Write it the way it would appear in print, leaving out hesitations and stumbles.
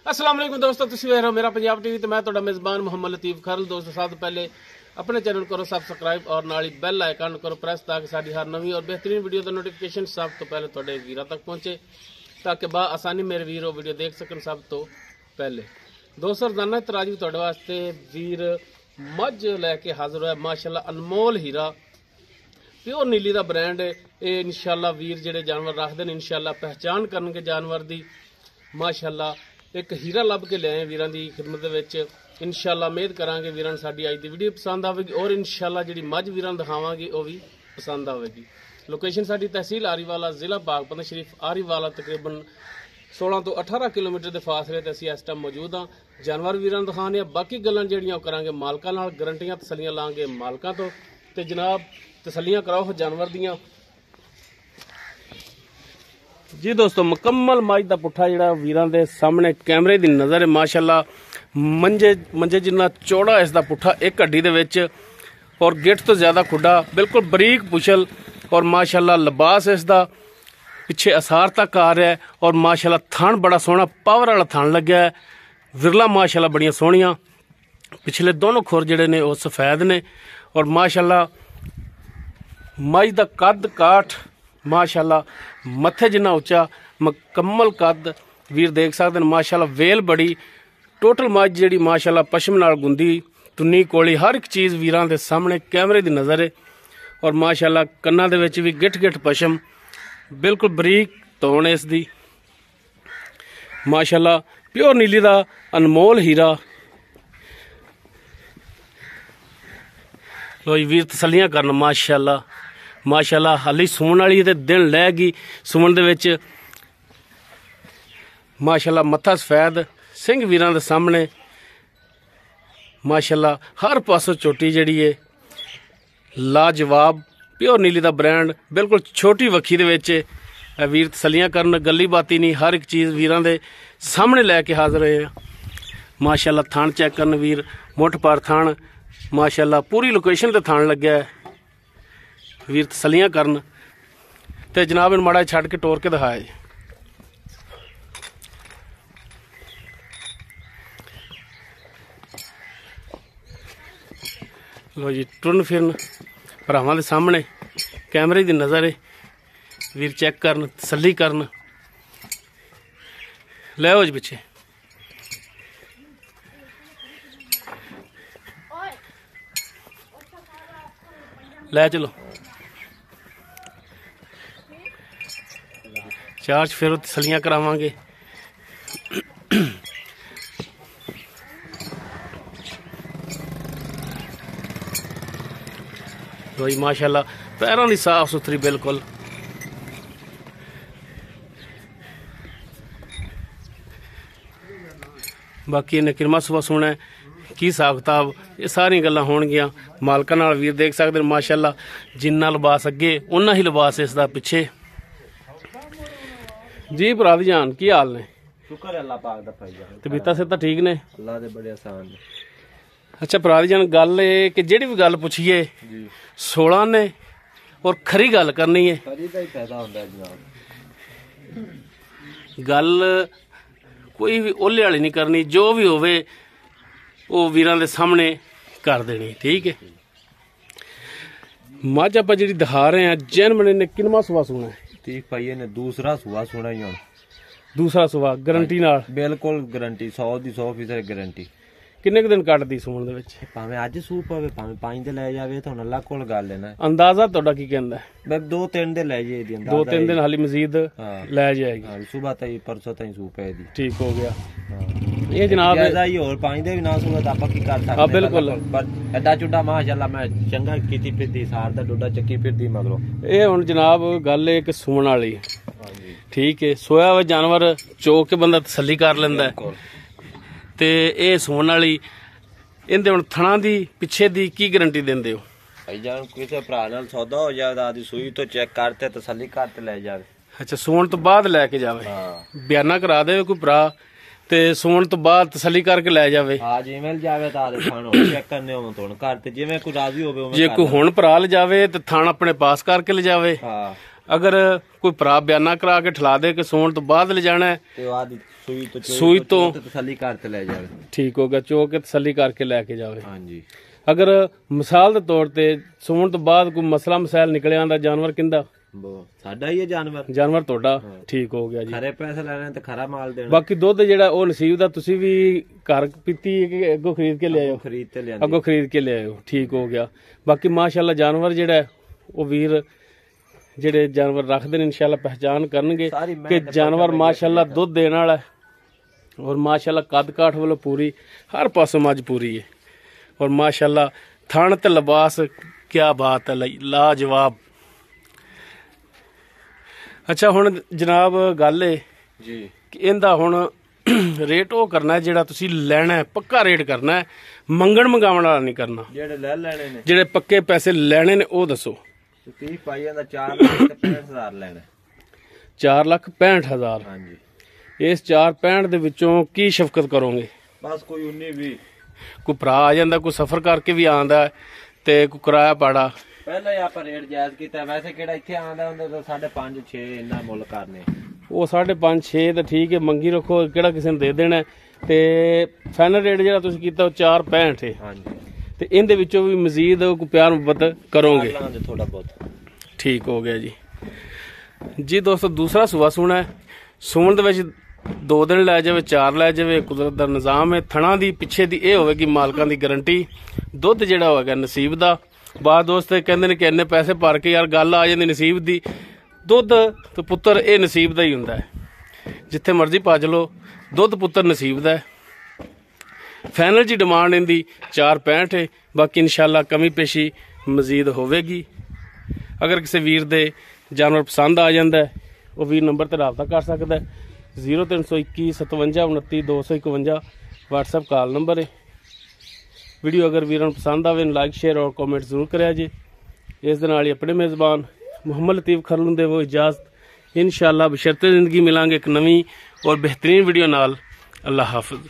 अस्सलाम वालेकुम दोस्तों, तुसीं वेख रहे हो मेरा पंजाब टीवी। तो मैं तुहाडा मेज़बान मोहम्मद लतीफ खरल। दोस्तों, सब तो पहले अपने चैनल करो सबसक्राइब और नाल ही बैल आइकन करो प्रेस, ताकि साडी हर नवी और बेहतरीन वीडियो का नोटिफिकेशन सब तो पहले तुहाडे वीरां तक पहुंचे, ताकि बा आसानी मेरे वीर वो वीडियो देख सकन सब तो पहले। दोस्तों, रोजाना तराजी तुहाडे वास्ते वीर मझ लैके हाजिर होया। माशाअल्लाह अनमोल हीरा प्योर नीली का ब्रांड है। ये इंशाअल्लाह वीर जिहड़े जानवर रखते हैं इंशाअल्लाह पहचान करनगे जानवर की। माशाअल्लाह एक हीरा लभ के लियाए वीरां दी खिदमत विच। इंशाअल्लाह उम्मीद करांगे वीरां साडी अज दी वीडियो पसंद आवेगी और इंशाअल्लाह जिहड़ी मझ वीरां दिखावांगे वो भी पसंद आवेगी। लोकेशन साडी तहसील आरीवाला, जिला पाकपतन शरीफ आरीवाला, तकरीबन 16 तो 18 किलोमीटर के फासले ते असीं इस टाइम मौजूद हाँ। जानवर वीरां दिखाने बाकी गल्लां जिहड़ियां ओह करांगे मालकां नाल, गारंटियां तसल्लियां लांगे मालकां तो। ते जनाब तसल्लियां कराओ जानवर दियां जी। दोस्तों, मुकम्मल मझ का पुट्ठा जिहड़ा वीरां दे सामने कैमरे की नज़र है। माशाअल्लाह मंजे जिन्ना चौड़ा इसका पुट्ठा एक हड्डी दे विच और गिट्ठ तो ज़्यादा खुड्डा, बिल्कुल बरीक पुछल और माशाअल्लाह लिबास इसका पिछे असार तक आ रहा है। और माशाअल्लाह थान बड़ा सोहना पावर वाला थान लग्या है। विरला माशाअल्लाह बड़ियां सोहणियां। पिछले दोनों खुर जिहड़े ने वो सफेद ने और माशाअल्लाह मझ का कद काठ माशाअल्लाह मत्थे जिन्ना उच्चा मुकम्मल कद वीर देख सकते हैं। माशाअल्लाह वेल बड़ी टोटल मझ जिहड़ी माशाअल्लाह पशम नाल गुंदी तुन्नी कोली हर एक चीज़ वीरां दे सामने कैमरे की नज़र है। और माशाअल्लाह कन्ना दे विच भी गिठ गिठ पशम, बिल्कुल बरीक तोण इसदी। माशाअल्लाह प्योर नीली दा अनमोल हीरा। लो वीर तसल्लियां करन। माशाअल्लाह हाली सूण वाली ते दिन लैगी सूण दे विच। माशाअल्लाह मत्था सफेद, सिंह वीरां दे सामने माशाअल्लाह हर पासों चोटी जिहड़ी है लाजवाब प्योर नीली का ब्रांड, बिल्कुल छोटी वक्खी दे विच वीर तसल्लियां करन। गली बाती नहीं, हर एक चीज़ वीरां दे सामने लैके हाजिर होए। माशाअल्लाह थान चेक करन वीर, मुठ पर थान माशाअल्लाह पूरी लोकेशन ते थान लग्या है। वीर तसल्लियां करन ते जनाब इन माड़ा छड़ के टोर के दिखाए। लो जी टुरन फिरन भरावां दे सामने कैमरे की नज़र है। वीर चेक करन तसल्ली करन। लै हो जी पिछे लै चलो चार्ज फिर तसल्लियां करावांगे। तो माशाअल्लाह पैरों की साफ सुथरी बिल्कुल। बाकी इन्हें किरमा सुबह सुना की हिसाब किताब ये सारियां गल्लां होणगियां मालकां नाल। वीर देख सकते हैं माशाअल्लाह जिन्ना लिबास अगे उन्ना ही लिबास इसदा पिछे जी। भरा दी जान की हाल ने? शुक्र है अल्लाह पाक दा भाईजान। तबीयतां से ठीक ने? अल्लाह दे बड़े आसान ने। अच्छा भरा दी जान, गल है कि जेड़ी भी गल पुछिए 16 ने और खरी गल करनी है। खरी दा ही फायदा हुंदा है जनाब। गल कोई भी ओले वाली नहीं करनी, जो भी होवे वो वीरां दे सामने कर देनी। ठीक है। मझ आपां जिहड़ी दिखा रहे हैं जैन मने ने किनवा सुबह सुना है? ठीक भाई ने दूसरा सुबह सुना ही हुण। दूसरा सुबह गारंटी नाल? बिल्कुल गारंटी 100 दी 100% गारंटी। किन्ने दिन कटदी सूण दे विच? भावें अज सूप पवे भावें 5 दे लै जावे तो हुण अल्लाह कोल गल है ना। अंदाजा तुहाडा की कहंदा है? मैं 2-3 दे लै जे दी अंदाजा। 2-3 दिन हाली मजीद लै जाएगी। हां सुबह ताई परसों ताई सूप है दी। ठीक हो गया। ये जनाब ज्यादा ही और 5 दे भी ना सूप तो आपां की कर सकदे? हां बिल्कुल। पर एडा चुड्डा माशाअल्लाह मैं चंगा कीती फिरदी सार दा डोडा चक्की फिरदी मगरों। ये हुण जनाब गल है कि सूण वाली। ठीक है। सोया हुआ जानवर चो के बंदा तसल्ली कर लैंदा है ते ये सूण वाली। इहदे हुण थणा दी पिछे दी की गारंटी देंदे हो? भाईजान किसी भरा नाल सौदा हो जाए आदि सूई तो चेक करते तसल्ली करते लै जावे। अच्छा सूण तो बाद लैके जावे? हाँ बयाना करा दे कोई भरा ते सूण तो बाद तसल्ली करके लै जावे। हाँ जिवें जावे तां आदे थान चेक करने होवे तो करते जिवें कोई राजी होवे उवें। जे कोई हुण भरा ले जावे ते थान अपने पास करके ले जावे। हाँ अगर कोई भरा बयाना करा के ठला दे कि सोण तो बाद ले जाना है ਤੇ ਉਹ ਆਦੀ ਸੂਈ ਤੋਂ ਤਸੱਲੀ ਕਰਕੇ ਲੈ ਜਾਵੇ। ठीक हो गया, चो के तसली करके लैके जावे। ਹਾਂਜੀ अगर मिसाल के तौर ते सोण तो बाद कोई मसला मसाइल निकले आंदा जानवर किंदा ਸਾਡਾ ਹੀ ਹੈ ਜਾਨਵਰ। जानवर ਤੁਹਾਡਾ ठीक हो गया जी। ਖਰੇ ਪੈਸੇ ਲੈਣੇ ਤੇ ਖਰਾ ਮਾਲ ਦੇਣਾ। ਬਾਕੀ ਦੁੱਧ ਜਿਹੜਾ ਉਹ ਨਸੀਬ ਦਾ ਤੁਸੀਂ ਵੀ ਘਰ ਪੀਤੀ ਹੈ ਕਿ ਅੱਗੋਂ ਖਰੀਦ ਕੇ ਲਿਆਇਓ? ਖਰੀਦ ਤੇ ਲਿਆਂਦੀ। ਅੱਗੋਂ ਖਰੀਦ ਕੇ ਲਿਆਇਓ, ਠੀਕ ਹੋ ਗਿਆ। ਬਾਕੀ ਮਾਸ਼ਾਅੱਲਾ ਜਾਨਵਰ ਜਿਹੜਾ ਹੈ, ਉਹ ਵੀਰ ਜਿਹੜੇ ਜਾਨਵਰ ਰੱਖਦੇ ਨੇ ਇਨਸ਼ਾਅੱਲਾ ਪਹਿਚਾਨ ਕਰਨਗੇ ਕਿ ਜਾਨਵਰ ਮਾਸ਼ਾਅੱਲਾ ਦੁੱਧ ਦੇਣ ਵਾਲਾ ਹੈ ਔਰ ਮਾਸ਼ਾਅੱਲਾ ਕੱਦ ਕਾਠ ਵੱਲੋਂ ਪੂਰੀ ਹਰ ਪਾਸੋਂ ਮੱਝ ਪੂਰੀ ਹੈ ਔਰ ਮਾਸ਼ਾਅੱਲਾ ਥਣ ਤੇ ਲਿਬਾਸ ਕਿਆ ਬਾਤ ਹੈ, ਲਾਜਵਾਬ। ਅੱਛਾ ਹੁਣ ਜਨਾਬ ਗੱਲ ਏ ਜੀ ਕਿ ਇਹਦਾ ਹੁਣ ਰੇਟ ਉਹ ਕਰਨਾ ਹੈ ਜਿਹੜਾ ਤੁਸੀਂ ਲੈਣਾ ਹੈ, ਪੱਕਾ ਰੇਟ ਕਰਨਾ ਹੈ, ਮੰਗਣ ਮੰਗਾਉਣ ਵਾਲਾ ਨਹੀਂ ਕਰਨਾ। ਜਿਹੜੇ ਲੈ ਲੈਣੇ ਨੇ, ਜਿਹੜੇ ਪੱਕੇ ਪੈਸੇ ਲੈਣੇ ਨੇ ਉਹ ਦੱਸੋ। 30 ਪਾਈਆਂ ਦਾ 4,65,000 ਲੈਣਾ। 4,65,000। ਹਾਂਜੀ। ਇਸ 4,65 ਦੇ ਵਿੱਚੋਂ ਕੀ ਸ਼ਫਕਤ ਕਰੋਗੇ? ਬਸ ਕੋਈ 19-20 ਕੋਈ ਭਰਾ ਆ ਜਾਂਦਾ, ਕੋਈ ਸਫਰ ਕਰਕੇ ਵੀ ਆਂਦਾ ਤੇ ਕੋਈ ਕਿਰਾਇਆ ਪਾੜਾ। ਪਹਿਲਾਂ ਹੀ ਆਪਾਂ ਰੇਟ ਜਾਇਜ਼ ਕੀਤਾ। ਵੈਸੇ ਕਿਹੜਾ ਇੱਥੇ ਆਂਦਾ ਹੁੰਦਾ ਤਾਂ 5.5-6 ਇੰਨਾ ਮੁੱਲ ਕਰਨੇ। ਉਹ 5.5-6 ਤਾਂ ਠੀਕ ਹੈ, ਮੰਗੀ ਰੱਖੋ, ਕਿਹੜਾ ਕਿਸੇ ਨੂੰ ਦੇ ਦੇਣਾ। ਤੇ ਫਾਈਨਲ ਰੇਟ ਜਿਹੜਾ ਤੁਸੀਂ ਕੀਤਾ ਉਹ 4,65 ਹੈ। ਹਾਂਜੀ। ਤੇ ਇਹਦੇ ਵਿੱਚੋਂ ਵੀ ਮਜ਼ੀਦ ਕੋਈ ਪਿਆਰ ਮੁਹੱਬਤ ਕਰੋਗੇ? ਥੋੜਾ ਬਹੁਤ। ਠੀਕ ਹੋ ਗਿਆ ਜੀ। ਜੀ ਦੋਸਤੋ ਦੂਸਰਾ ਸੂਆ ਸੂਣਾ ਹੈ। ਸੂਣ ਦੇ ਵਿੱਚ 2 ਦਿਨ ਲੈ ਜਾਵੇ, 4 ਲੈ ਜਾਵੇ, ਕੁਦਰਤ ਦਾ ਨਿਜ਼ਾਮ ਹੈ। ਥਣਾ ਦੀ ਪਿੱਛੇ ਦੀ ਇਹ ਹੋਵੇਗੀ ਮਾਲਕਾਂ ਦੀ ਗਾਰੰਟੀ। ਦੁੱਧ ਜਿਹੜਾ ਹੋਵੇਗਾ ਨਸੀਬ ਦਾ। ਬਾਅਦ ਦੋਸਤ ਕਹਿੰਦੇ ਨੇ ਕਿ ਇੰਨੇ ਪੈਸੇ ਭਰ ਕੇ ਯਾਰ ਗੱਲ ਆ ਜਾਂਦੀ ਨਸੀਬ ਦੀ। ਦੁੱਧ ਤੇ ਪੁੱਤਰ ਇਹ ਨਸੀਬ ਦਾ ਹੀ ਹੁੰਦਾ ਹੈ। ਜਿੱਥੇ ਮਰਜ਼ੀ ਭੱਜ ਲਓ, ਦੁੱਧ ਪੁੱਤਰ ਨਸੀਬ ਦਾ ਹੈ। ਫਾਈਨਲ ਜੀ ਡਿਮਾਂਡ ਇਹਦੀ 4,65 ਹੈ। ਬਾਕੀ ਇਨਸ਼ਾਅੱਲਾ ਕਮੀ ਪੇਸ਼ੀ ਮਜ਼ੀਦ ਹੋਵੇਗੀ। ਅਗਰ ਕਿਸੇ ਵੀਰ ਦੇ ਜਾਨਵਰ ਪਸੰਦ ਆ ਜਾਂਦਾ ਹੈ, ਉਹ ਵੀਰ ਨੰਬਰ ਤੇ ਰਾਬਤਾ ਕਰ ਸਕਦਾ ਹੈ। 0321 57 29 251 WhatsApp ਕਾਲ ਨੰਬਰ ਹੈ। ਵੀਡੀਓ ਅਗਰ ਵੀਰਾਂ ਨੂੰ ਪਸੰਦ ਆਵੇ ਲਾਈਕ ਸ਼ੇਅਰ ਔਰ ਕਮੈਂਟ ਜ਼ਰੂਰ ਕਰਿਆ ਜੀ। ਇਸ ਦੇ ਨਾਲ ਹੀ ਆਪਣੇ ਮੇਜ਼ਬਾਨ ਮੁਹੰਮਦ ਲਤੀਫ ਖਰਲੂ ਦੇ वो इजाज़त। इंशाअल्लाह बशर्ते ज़िंदगी मिलांगे एक नवी और बेहतरीन वीडियो नाल। अल्लाह हाफिज़।